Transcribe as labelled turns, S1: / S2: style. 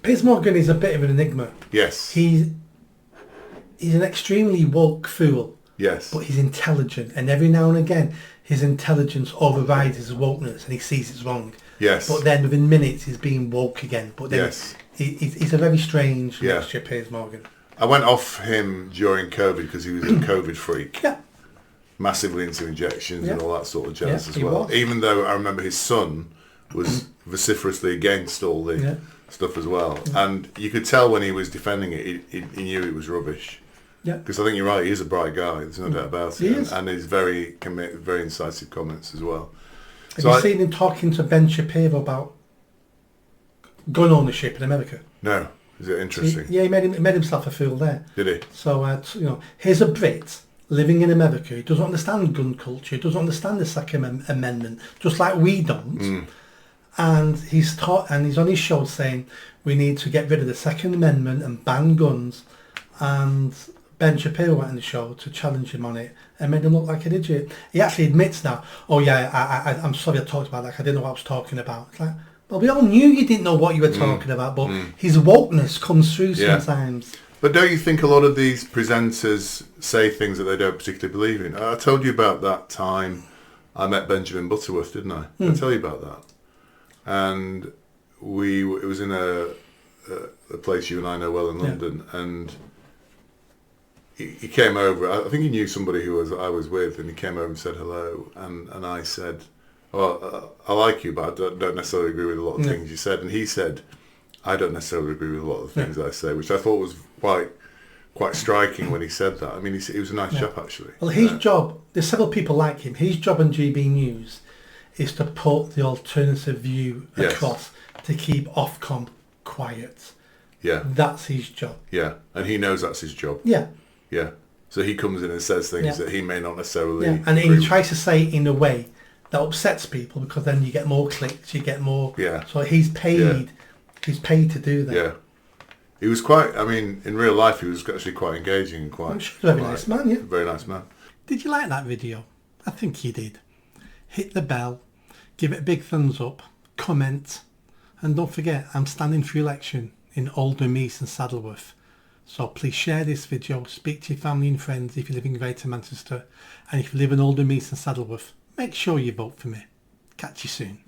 S1: Piers Morgan is a bit of an enigma.
S2: Yes.
S1: He's an extremely woke fool.
S2: Yes.
S1: But he's intelligent, and every now and again his intelligence overrides his wokeness and he sees it's wrong.
S2: Yes.
S1: But then within minutes he's being woke again. But then he's a very strange mixture, Piers Morgan.
S2: I went off him during COVID because he was a COVID freak.
S1: Yeah.
S2: Massively into injections and all that sort of jazz as well.
S1: Was.
S2: Even though I remember his son was vociferously against all the stuff as well. And you could tell when he was defending it, he knew it was rubbish.
S1: Yeah.
S2: Because I think you're right, he is a bright guy, there's no doubt about it. And he's very incisive comments as well.
S1: Have you seen him talking to Ben Shapiro about gun ownership in America?
S2: No. Is it interesting?
S1: He made himself a fool there.
S2: Did he?
S1: So, here's a Brit living in America. He doesn't understand gun culture. He doesn't understand the Second Amendment, just like we don't. And he's on his show saying we need to get rid of the Second Amendment and ban guns. And Ben Shapiro went on the show to challenge him on it and made him look like an idiot. He actually admits now, I'm sorry I talked about that. I didn't know what I was talking about. It's like, well, we all knew you didn't know what you were talking about, but his wokeness comes through sometimes.
S2: But don't you think a lot of these presenters say things that they don't particularly believe in? I told you about that time I met Benjamin Butterworth, didn't I? Did I tell you about that? And it was in a place you and I know well in London, and he came over. I think he knew somebody I was with, and he came over and said hello, and I said, well, I like you, but I don't necessarily agree with a lot of things you said. And he said, I don't necessarily agree with a lot of the things I say, which I thought was quite striking when he said that. I mean, he was a nice chap, actually.
S1: Well, his job, there's several people like him, his job on GB News is to put the alternative view across, to keep Ofcom quiet.
S2: Yeah.
S1: That's his job.
S2: Yeah, and he knows that's his job.
S1: Yeah.
S2: Yeah. So he comes in and says things that he may not necessarily
S1: and he tries to say it in a way that upsets people, because then you get more clicks, you get more...
S2: Yeah.
S1: So he's paid to do that.
S2: Yeah. He was in real life he was actually quite engaging and quite...
S1: I'm sure he's a very nice man, yeah.
S2: Very nice man.
S1: Did you like that video? I think you did. Hit the bell, give it a big thumbs up, comment, and don't forget, I'm standing for election in Oldham East and Saddleworth. So please share this video, speak to your family and friends if you live in Greater Manchester, and if you live in Oldham East and Saddleworth, make sure you vote for me. Catch you soon.